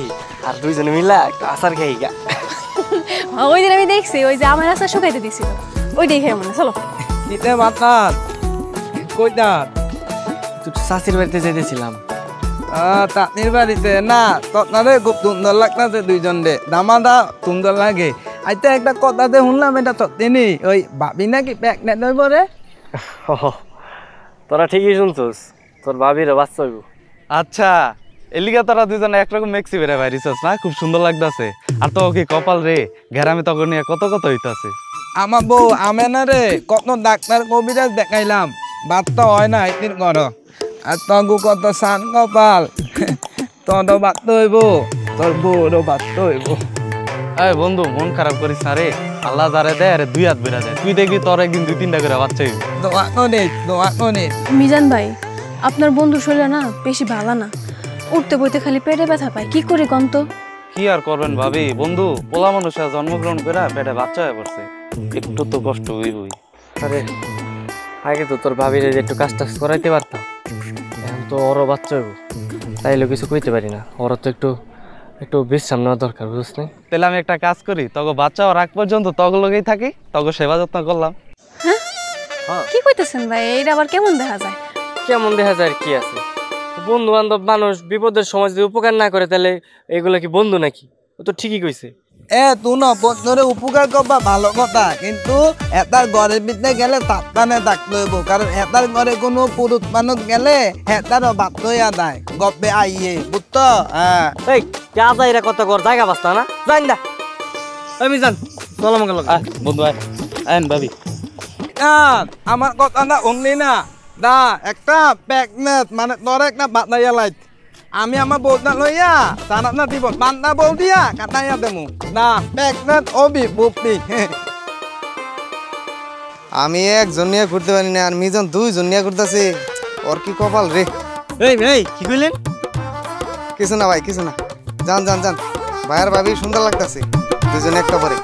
আর দুইজনে মিলা একটু আচার খাই গা। ওই দিন আমি দেখছি ওই যে আমার আচার শুকাইতে দিছিল, ওই দেখে মনে চলো। দিতে মাতার কইতার তুই চাচির বাড়িতে যেতেছিলাম। তাঁতির বাড়িতে না তৎনারে খুব সুন্দর লাগতেছে দুইজন রে, দামাদা সুন্দর লাগে। আইতে একটা কথাতে শুনলাম এটা তিনি ওই ভাবি নাকি প্রেগনেন্ট হইব রে। তোরা ঠিকই শুনছস, তোর ভাবির বাচ্চা হইব। আচ্ছা এলিগা তোরা দুজনে একরকম মেক্সি বেড়ে বাইরিছস না, খুব সুন্দর লাগতাছে। আর তো কি কপাল রে, ঘেরামি তখন নিয়ে কত কত হইতাছে। আমার বউ আমেনা রে কত ডাক্তার কবিরাজ দেখাইলাম, বাচ্চা হয় না একদিন কর। আর তগু কত সান কপাল, তোরও বাচ্চা হইব, তোর বউরও বাচ্চা হইব। এই বন্ধু মন খারাপ করিস না রে, আল্লাহ যারে দেয় আরে দুই হাত বেড়া দেয়। তুই দেখবি তোর একদিন 2-3টা করে বাচ্চা হইব। দোয়া করে। মিজান ভাই আপনার বন্ধু শরীর না বেশি ভালো না, উঠতে বইতে খালি পেটে ব্যথা পায়, কি করি কন্ত? কি আর করবেন ভাবি, বন্ধু পোলা মানুষের জন্মগ্রহণ করে পেটে বাচ্চা হয়ে পড়ছে, একটু তো কষ্ট হইবই। আরে আগে তো তোর ভাবির একটু কাজ টাজ করাইতে পারতাম, এখন তো ওরও বাচ্চা হইব, তাইলে কিছু কইতে পারি না। ওরা তো একটু বিশ্রাম নেওয়া দরকার, বুঝছ না? তাহলে আমি একটা কাজ করি, তখন বাচ্চা রাখ পর্যন্ত তগ লগেই থাকি, তখন সেবা যত্ন করলাম। হ্যাঁ কি কইতেছেন ভাই, এইটা আবার কেমন দেখা যায়? কেমন দেখা যায় আর কি আছে, বন্ধু বান্ধব মানুষ বিপদের সময় যদি উপকার না করে তাহলে এগুলো কি বন্ধু নাকি? ও তো ঠিকই কইছে। তুই না বন্ধুরে উপকার করবা ভালো কথা, কিন্তু এটার ঘরের ভিতরে গেলে সাবধানে থাকতে হইব, কারণ এটার ঘরে কোনো পুরুষ মানুষ গেলে এটারও বাদ হইয়া দেয় গপ্পে আইয়ে, বুঝতো? হ্যাঁ এই যা যাই রে কত ঘর জায়গা বাস্তা না জান না আমি জান চলো মঙ্গল বন্ধু আইন ভাবি। আমার কথা না অনলি না দা একটা প্রেগনেন্ট মানে তোর একটা বাতাইয়া লাইট আমি আমার বউটা লইয়া জানা না দিব বান্দা বউ দিয়া কাটাইয়া দেমু না প্রেগনেন্ট অবি বুপি। আমি একজন নিয়ে ঘুরতে পারি না আর মিজন দুইজন নিয়ে ঘুরতেছি, ওর কি কপাল রে। এই কি কইলেন? কিছু না ভাই কিছু না, যান যান যান, ভাইয়ের ভাবি সুন্দর লাগতেছে দুজন একটা পরে।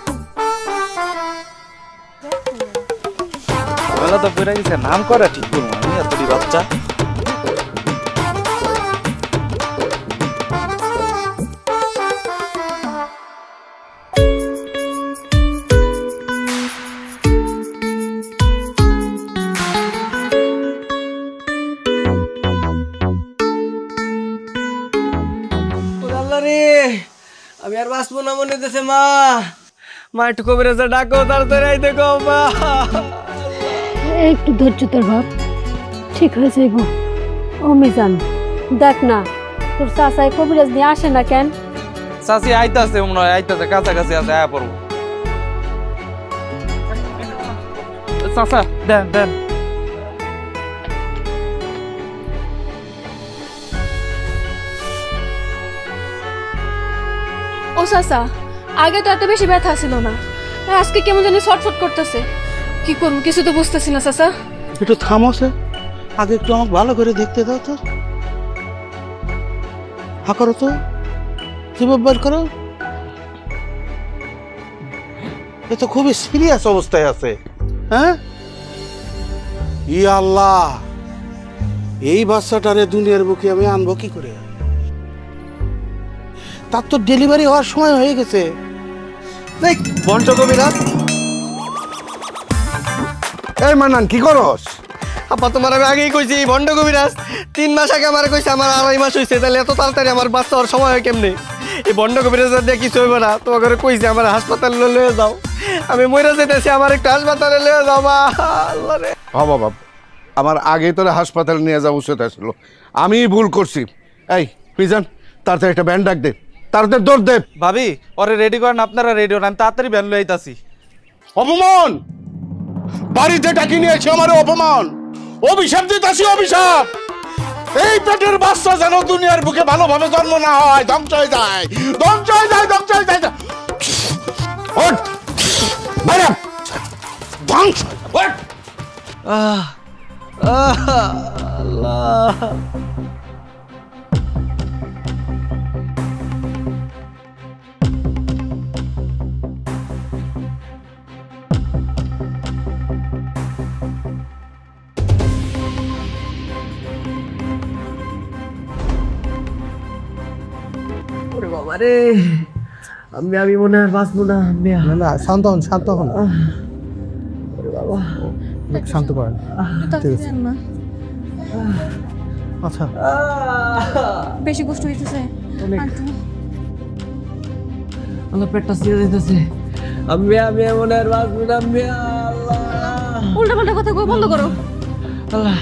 তো বেড়ে গেছে নাম করা ঠিক করবো আমি এতটি বাচ্চা। আমি আর বাঁচবো না মনে হইতেছে। মা একটু কবিরাজা ডাকো, তাড়াতাড়ি আইতে কও মা। একটু ধৈর্য তোর বাপ, ঠিক হয়ে যাইব। ও মিজান দেখ না তোর চাচাই কবিরাজ নিয়ে আসে না কেন? চাচি আইতাছে মনে হয়, আইতাছে কাছাকাছি আছে, আয়া পড়বো। চাচা দেন দেন। ও চাচা আগে তো এত বেশি ব্যথা ছিল না, আজকে কেমন জানি ছটফট করতেছে, কি করবো কিছু তো বুঝতেছি না। চাচা একটু থামোছে, আগে একটু আমাকে ভালো করে দেখতে দাও তো। হা করো তো, কিভাবে বের করো। এ তো খুবই সিরিয়াস অবস্থায় আছে। হ্যাঁ ই আল্লাহ, এই বাচ্চাটারে দুনিয়ার বুকে আমি আনবো কি করে? তার তো ডেলিভারি হওয়ার সময় হয়ে গেছে। বঞ্চ কবিরাজ, এই মানান কি করস? আপা তোমার আমি আগেই কইছি ভণ্ড কবিরাজ 3 মাস আগে আমার কইছে আমার 2.5 মাস হইছে, তাহলে এত তাড়াতাড়ি আমার বাচ্চা হওয়ার সময় হয় কেমনে? এই ভণ্ড কবিরাজ দিয়ে কিছু হইব না, তোমাকে কইছে আমার হাসপাতালে লয়ে যাও, আমি মইরা যেতেছি, আমার একটু হাসপাতালে লয়ে যাও মা। আল্লাহ রে বাবা, আমার আগে তোরা হাসপাতালে নিয়ে যাওয়া উচিত আসলো, আমি ভুল করছি। এই মিজান তাড়াতাড়ি একটা ব্যান্ড ডাক দে, তাড়াতাড়ি দৌড় দে। ভাবি ওরে রেডি করেন, আপনারা রেডি হন, আমি তাড়াতাড়ি ভ্যান লয়ে আইতাছি। অপমান, বাড়িতে ডাকি নিয়েছি আমার অপমান, অভিশাপ দিতেছি অভিশাপ। এই পেটের বাচ্চা যেন দুনিয়ার বুকে ভালোভাবে জন্ম না হয়, ধ্বংস হয়ে যায়, ধ্বংস হয়ে যায়, ধ্বংস হয়ে যায়। ওঠ ম্যাডাম, ধ্বংস ওঠ। আল্লাহ ওরে বাবা রে, আমি মনে হয় বাঁচবো না। না না, শান্ত হন, শান্ত হন। ওরে বাবা, শান্ত করেন। ঠিক আছে, আচ্ছা বেশি কষ্ট হইতেছে। আমার পেটটা ছিঁড়ে যেতেছে। আমি মনে হয় বাঁচবো না। উল্টা পাল্টা কথা কই বন্ধ করো। আল্লাহ,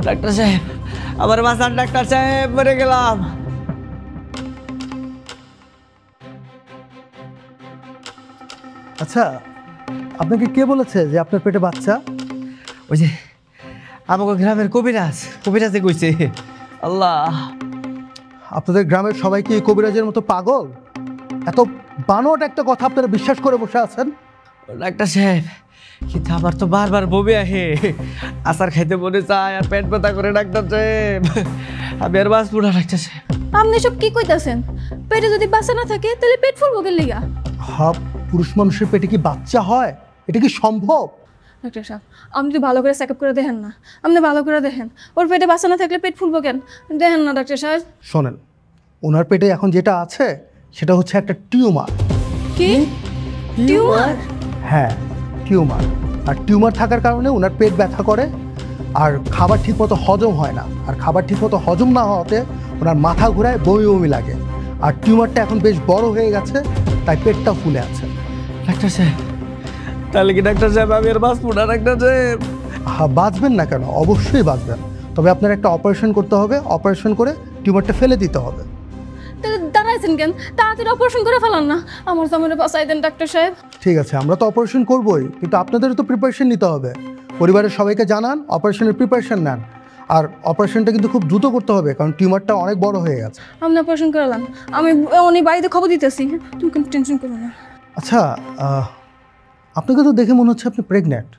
ডাক্তার সাহেব আমার বাঁচান, ডাক্তার সাহেব মরে গেলাম। আচ্ছা, আপনাকে কে বলেছে যে আপনার পেটে বাচ্চা? ওই যে আমাকে গ্রামের কবিরাজে কইছে। আল্লাহ, আপনাদের গ্রামের সবাই কি কবিরাজের মতো পাগল? এত বানোয়াট একটা কথা আপনারা বিশ্বাস করে বসে আছেন? ডাক্তার সাহেব, কিন্তু আমার তো বারবার বমি আহে, আচার খাইতে মনে চায় আর পেট ব্যথা করে। ডাক্তার সাহেব আমি আর বাঁচবো না। ডাক্তার সাহেব আপনি সব কি কইতাছেন? পেটে যদি বাচ্চা না থাকে তাহলে পেট ফুলবো কে লিগা? হ্যাঁ, পুরুষ মানুষের পেটে কি বাচ্চা হয়? এটা কি সম্ভব? ডাক্তার সাহেব, আপনি যদি ভালো করে চেক আপ করে দেখেন না, আপনি ভালো করে দেখেন ওর পেটে বাচ্চা না থাকলে পেট ফুলবো কেন? দেখেন না ডাক্তার সাহেব। শোনেন, ওনার পেটে এখন যেটা আছে সেটা হচ্ছে একটা টিউমার। কি টিউমার? হ্যাঁ, টিউমার। আর টিউমার থাকার কারণে ওনার পেট ব্যথা করে আর খাবার ঠিকমতো হজম হয় না। আর খাবার ঠিকমতো হজম না হওয়াতে ওনার মাথা ঘোরায়, বমি বমি লাগে। আর টিউমারটা এখন বেশ বড় হয়ে গেছে, তাই পেটটা ফুলে আছে। ডাক্তার সাহেব, তাহলে কি ডাক্তার সাহেব আমি আর বাঁচবো না? ডাক্তার সাহেব হ্যাঁ, বাঁচবেন না কেন? অবশ্যই বাঁচবেন, তবে আপনার একটা অপারেশন করতে হবে। অপারেশন করে টিউমারটা ফেলে দিতে হবে। দাঁড়াইছেন কেন? তাড়াতাড়ি অপারেশন করে ফেলান না, আমার জামাইরে বাঁচাই দেন ডাক্তার সাহেব। ঠিক আছে, আমরা তো অপারেশন করবোই, কিন্তু আপনাদেরও তো প্রিপারেশন নিতে হবে। পরিবারের সবাইকে জানান, অপারেশনের প্রিপারেশন নেন। আর অপারেশনটা কিন্তু খুব দ্রুত করতে হবে, কারণ টিউমারটা অনেক বড় হয়ে গেছে। আপনি অপারেশন করালাম, আমি উনি বাড়িতে খবর দিতেছি, তুমি কোনো টেনশন করো না। আচ্ছা, আপনাকে তো দেখে মনে হচ্ছে আপনি প্রেগনেন্ট।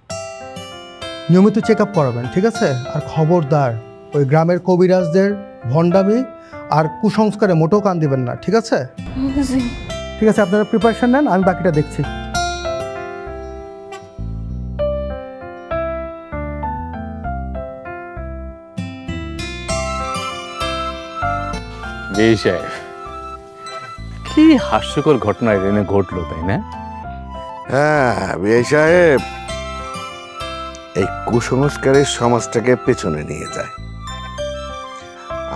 নিয়মিত চেক আপ করাবেন, ঠিক আছে? আর খবরদার ওই গ্রামের কবিরাজদের ভণ্ডামি আর কুসংস্কারে মোটেও কান দিবেন না, ঠিক আছে? ঠিক আছে, আপনারা প্রিপারেশন নেন, আমি বাকিটা দেখছি। কি হাস্যকর ঘটনা এখানে ঘটলো, তাই না? হ্যাঁ বিআই সাহেব, এই কুসংস্কারের সমাজটাকে পেছনে নিয়ে যায়।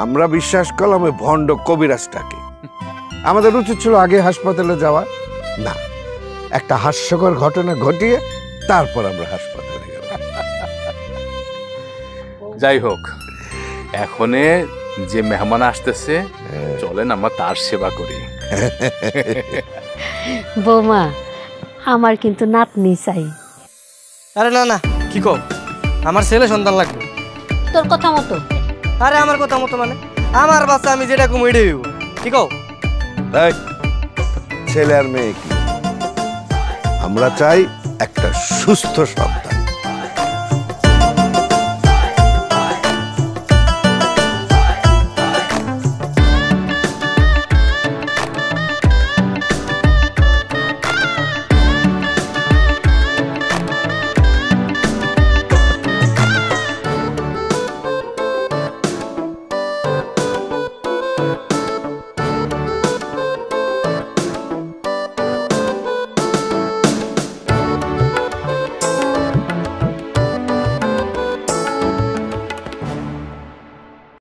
আমরা বিশ্বাস করলাম ওই ভণ্ড কবিরাজটাকে। আমাদের উচিত ছিল আগে হাসপাতালে যাওয়া। না, একটা হাস্যকর ঘটনা ঘটিয়ে তারপর আমরা হাসপাতালে গেলাম। যাই হোক, এখনে যে মেহমান আসতেছে, চলেন আমরা তার সেবা করি। বৌমা, আমার কিন্তু নাতনি চাই। আরে না না, কি কও? আমার ছেলে সন্তান লাগবে। তোর কথা মতো? আরে আমার কথা মতো মানে আমার বাচ্চা, আমি যেটা কম এটাই হইব। কি কও? ছেলে আর মেয়ে কি, আমরা চাই একটা সুস্থ সন্তান।